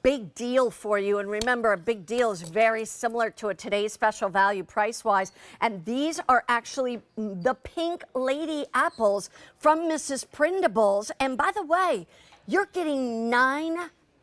big deal for you. And remember, a big deal is very similar to a today's special value price-wise. And these are actually the Pink Lady apples from Mrs. Prindables. And by the way, you're getting 9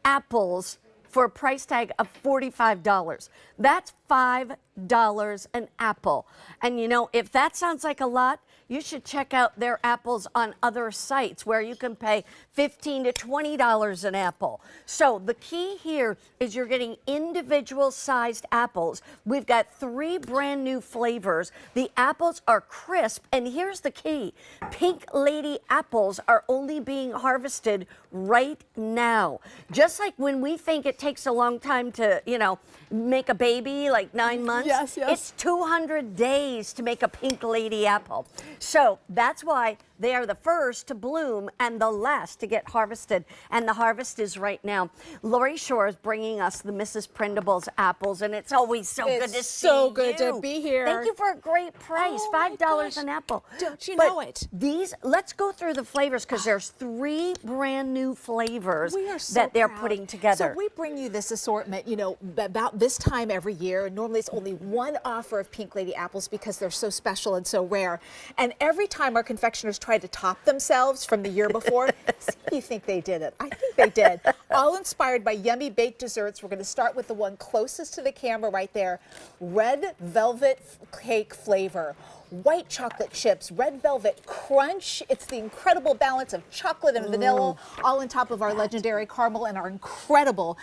apples for a price tag of $45. That's $5 an apple. And you know, if that sounds like a lot, you should check out their apples on other sites where you can pay $15 to $20 an apple. So the key here is you're getting individual sized apples. We've got 3 brand new flavors. The apples are crisp, and here's the key. Pink Lady apples are only being harvested right now. Just like when we think it takes a long time to, you know, make a baby, like 9 months. Yes, yes. It's 200 days to make a Pink Lady apple. So that's why they are the first to bloom and the last to get harvested. And the harvest is right now. Lori Shore is bringing us the Mrs. Prindables apples, and it's always so good to see you. It's so good to be here. Thank you for a great price, $5 an apple. Don't you But know it? These, let's go through the flavors because there's 3 brand new flavors We are so that they're proud. putting together. So we bring you this assortment, you know, about this time every year. Normally it's only one offer of Pink Lady apples because they're so special and so rare. And every time our confectioners try to top themselves from the year before, see if you think they did it. I think they did. All inspired by yummy baked desserts. We're going to start with the one closest to the camera right there. Red velvet cake flavor. White chocolate chips, red velvet crunch. It's the incredible balance of chocolate and vanilla, all on top of our legendary caramel and our incredible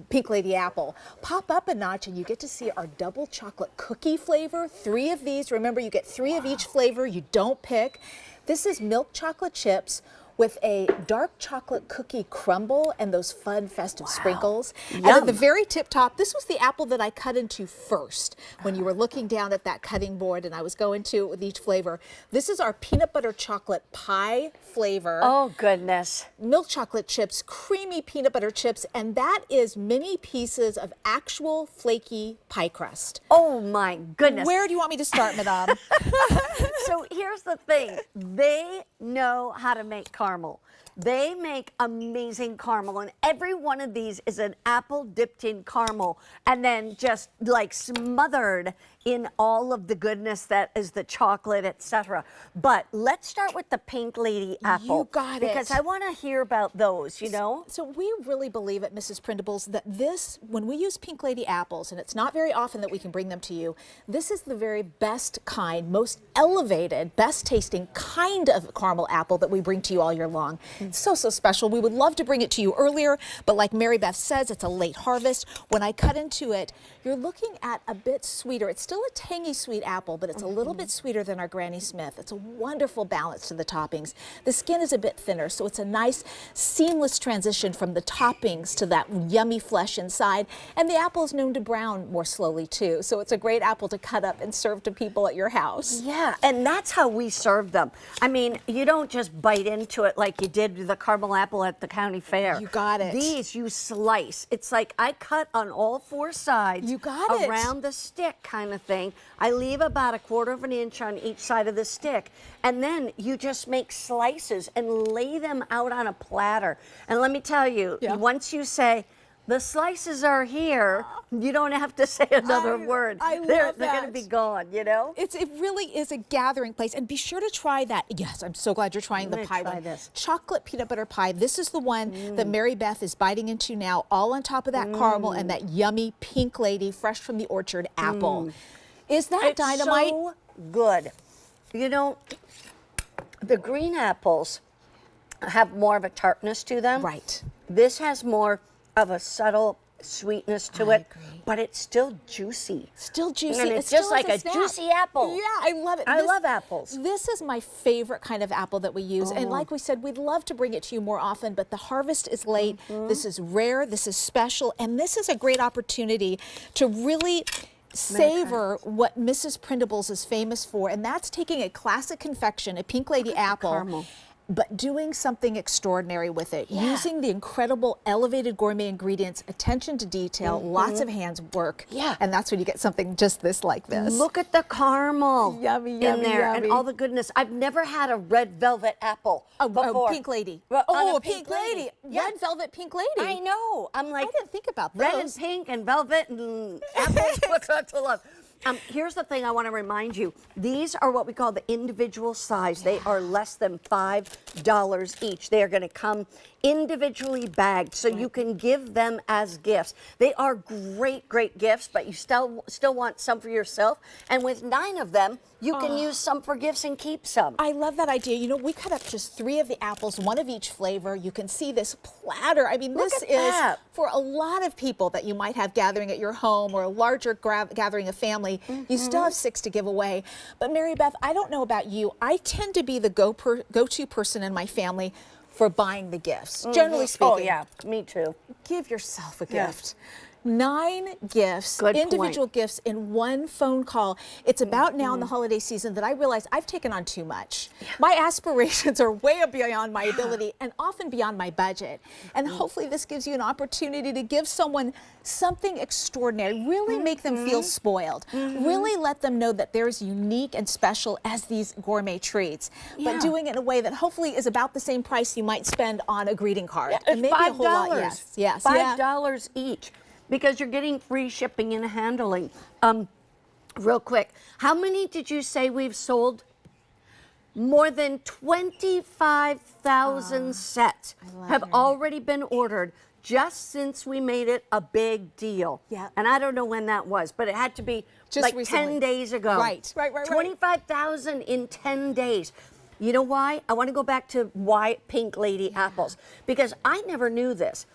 Pink Lady apple. Pop up a notch and you get to see our double chocolate cookie flavor. 3 of these. Remember, you get 3 of each flavor. You don't pick. This is milk chocolate chips with a dark chocolate cookie crumble and those fun festive sprinkles. Yum. And at the very tip top, this was the apple that I cut into first when you were looking down at that cutting board and I was going to it with each flavor. This is our peanut butter chocolate pie flavor. Oh, goodness. Milk chocolate chips, creamy peanut butter chips, and that is mini pieces of actual flaky pie crust. Oh, my goodness. Where do you want me to start, Madame? So here's the thing. They know how to make caramel. They make amazing caramel, and every one of these is an apple dipped in caramel and then just like smothered in all of the goodness that is the chocolate, etc. But let's start with the Pink Lady apple. You got it. Because I want to hear about those, you know? So we really believe at Mrs. Prindables that this, when we use Pink Lady apples, and it's not very often that we can bring them to you, this is the very best kind, most elevated, best tasting kind of caramel apple that we bring to you all year long. It's so, so special. We would love to bring it to you earlier, but like Mary Beth says, it's a late harvest. When I cut into it, you're looking at a bit sweeter. It's still a tangy sweet apple, but it's a little bit sweeter than our Granny Smith. It's a wonderful balance to the toppings. The skin is a bit thinner, so it's a nice seamless transition from the toppings to that yummy flesh inside. And the apple is known to brown more slowly too, so it's a great apple to cut up and serve to people at your house. Yeah, and that's how we serve them. I mean, you don't just bite into it like you did the caramel apple at the county fair. You got it. These you slice. It's like I cut on all 4 sides. You got it. Around the stick kind of thing. I leave about 1/4 of an inch on each side of the stick. And then you just make slices and lay them out on a platter. And let me tell you, once you say, the slices are here, you don't have to say another word. They're going to be gone, you know? It really is a gathering place. And be sure to try that. Yes, I'm so glad you're trying the pie one. This. Chocolate peanut butter pie. This is the one that Mary Beth is biting into now, all on top of that caramel and that yummy Pink Lady, fresh from the orchard apple. Is that dynamite? So good. You know, the green apples have more of a tartness to them. Right. This has more of a subtle sweetness to it, agree. but it's still juicy. Still juicy. And it's just like a juicy apple. Yeah, I love it. I love apples. This is my favorite kind of apple that we use. And like we said, we'd love to bring it to you more often, but the harvest is late. This is rare. This is special. And this is a great opportunity to really savor what Mrs. Prindables is famous for. And that's taking a classic confection, a Pink Lady apple, but doing something extraordinary with it, using the incredible elevated gourmet ingredients, attention to detail, lots of hands work. Yeah. And that's when you get something just this like this. Look at the caramel Yummy, in yummy, there yummy. and all the goodness. I've never had a red velvet apple before. Pink lady. Well, on Oh, a a pink lady. Yeah. Red velvet pink lady. I know. I'm like, I didn't think about red those. and pink and velvet and apples. What's not to love? Here's the thing I want to remind you. These are what we call the individual size. They are less than $5 each. They are going to come individually bagged, so you can give them as gifts. They are great, great gifts, but you still want some for yourself. And with 9 of them, you can use some for gifts and keep some. I love that idea. You know, we cut up just 3 of the apples, 1 of each flavor. You can see this platter. I mean, Look this at is that. for a lot of people that you might have gathering at your home or a larger gathering of family. You still have 6 to give away. But Mary Beth, I don't know about you. I tend to be the go-to person in my family for buying the gifts. Generally speaking. Oh, yeah, me too. Give yourself a Yeah. gift. 9 gifts, Good individual point. gifts in 1 phone call. It's about now in the holiday season that I realize I've taken on too much. My aspirations are way beyond my ability and often beyond my budget. And hopefully this gives you an opportunity to give someone something extraordinary, really make them feel spoiled, really let them know that they're as unique and special as these gourmet treats, Yeah. but doing it in a way that hopefully is about the same price you might spend on a greeting card. It's And maybe a $5. whole lot, yes. $5 each, because you're getting free shipping and handling. Real quick, how many did you say we've sold? More than 25,000 sets love have hearing already been ordered just since we made it a big deal. Yeah. And I don't know when that was, but it had to be Just like recently. 10 days ago. Right. 25,000 in 10 days. You know why? I want to go back to why Pink Lady apples, because I never knew this.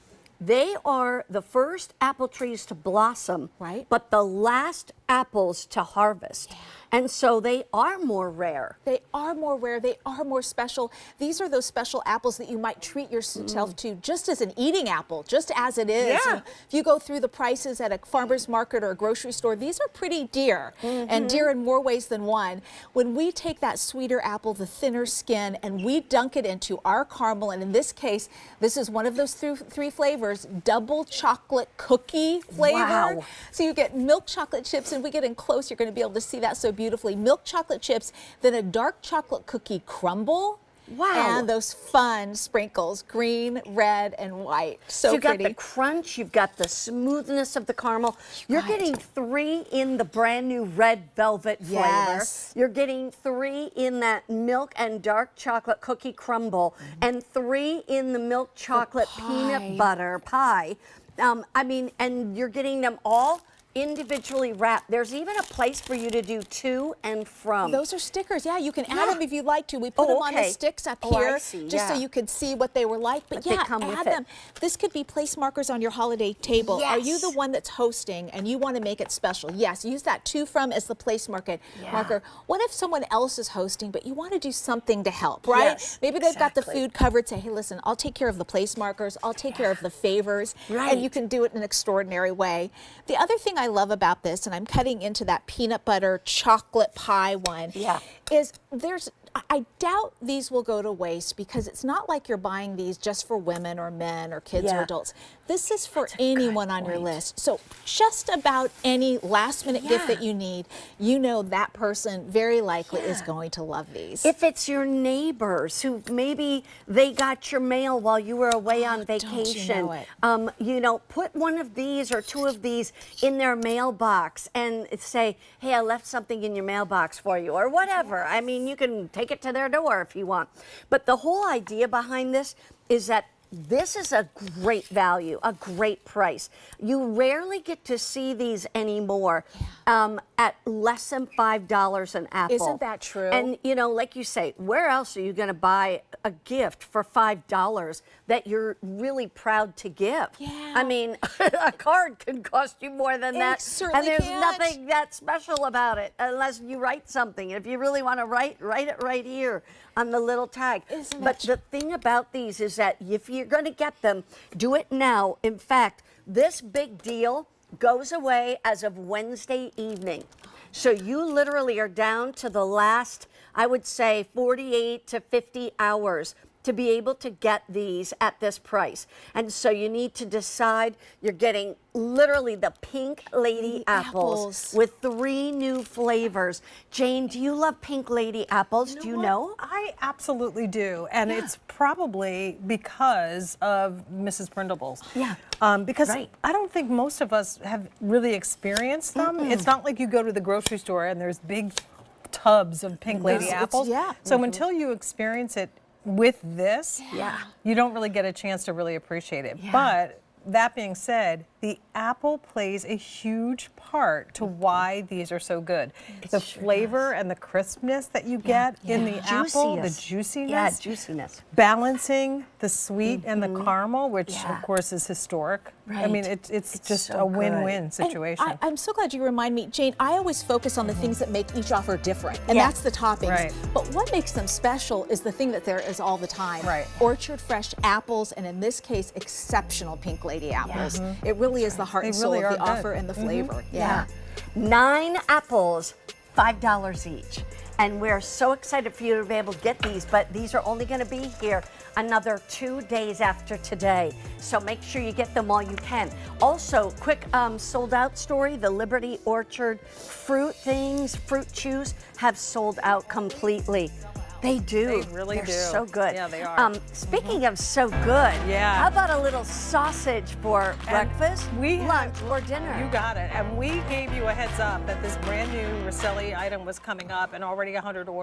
They are the first apple trees to blossom, Right. but the last apples to harvest. And so they are more rare. They are more rare. They are more special. These are those special apples that you might treat yourself to just as an eating apple, just as it is. Yeah. And if you go through the prices at a farmer's market or a grocery store, these are pretty dear, and dear in more ways than one. When we take that sweeter apple, the thinner skin, and we dunk it into our caramel, and in this case, this is one of those 3 flavors, double chocolate cookie flavor. Wow. So you get milk chocolate chips, and we get in close, you're going to be able to see that so beautifully. Milk chocolate chips, then a dark chocolate cookie crumble. Wow. And those fun sprinkles, green, red, and white. So you've got pretty. the crunch, you've got the smoothness of the caramel. You're Right. getting 3 in the brand new red velvet flavor. Yes. You're getting 3 in that milk and dark chocolate cookie crumble, and 3 in the milk chocolate peanut butter pie. I mean, and you're getting them all individually wrapped. There's even a place for you to do to and from. Those are stickers. Yeah, you can add Yeah. them if you'd like to. We put Oh, them on the okay. sticks up Oh, I here see, just so yeah. you could see what they were like. But They yeah, come with add it. them. This could be place markers on your holiday table. Are you Yes. the one that's hosting and you want to make it special? Yes, use that to from as the place marker. What if someone else is hosting, but you want to do something to help, right? Yes, Maybe they've got the exactly. food covered. Say, hey, listen, I'll take care of the place markers. I'll take care of the favors. Right. And you can do it in an extraordinary way. The other thing I love about this, and I'm cutting into that peanut butter chocolate pie one, Yeah. is I doubt these will go to waste because it's not like you're buying these just for women or men or kids or Yeah. adults. This is for That's a good anyone on your point. list. So just about any last minute gift Yeah. that you need, you know that person very likely is going to love these. If it's your neighbors who maybe they got your mail while you were away on don't you vacation, know it. you know, put one of these or 2 of these in their mailbox and say, hey, I left something in your mailbox for you or whatever. I mean, you can take it to their door if you want. But the whole idea behind this is that this is a great value, a great price. You rarely get to see these anymore at less than $5 an apple. Isn't that true? And, you know, like you say, where else are you going to buy a gift for $5 that you're really proud to give? Yeah. I mean, a card can cost you more than that. certainly And there's can. nothing that special about it unless you write something. If you really want to write it right here on the little tag. Isn't But that the thing about these is that if you're going to get them, do it now. In fact, this big deal goes away as of Wednesday evening. So you literally are down to the last, I would say, 48 to 50 hours to be able to get these at this price. And so you need to decide. You're getting literally the Pink Lady apples with 3 new flavors. Jane, do you love Pink Lady apples? Do you know? I absolutely do, and it's probably because of Mrs. Prindables. Yeah. Because Right. I don't think most of us have really experienced them. It's not like you go to the grocery store and there's big tubs of Pink Lady apples. So until you experience it with this, you don't really get a chance to really appreciate it. But that being said, the apple plays a huge part to why these are so good. The flavor and the crispness that you get in the apple, the juiciness. Yeah, juiciness. Balancing the sweet and the caramel, which of course is historic. I mean, it's just so a win-win And situation. I'm so glad you remind me, Jane, I always focus on the things that make each offer different, and that's the toppings. Right. But what makes them special is the thing that there is all the time. Right. Orchard fresh apples, and in this case, exceptional Pink Lady apples. It really is the heart and soul really of the are good. offer and the flavor. 9 apples, $5 each. And we're so excited for you to be able to get these, but these are only going to be here another 2 days after today. So make sure you get them while you can. Also, quick sold out story, the Liberty Orchard fruit chews have sold out completely. They do. They really They're do. so good. Yeah, they are. Speaking of so good, how about a little sausage for breakfast, lunch, or dinner? You got it. And we gave you a heads up that this brand new Rosselli item was coming up, and already 100 orders.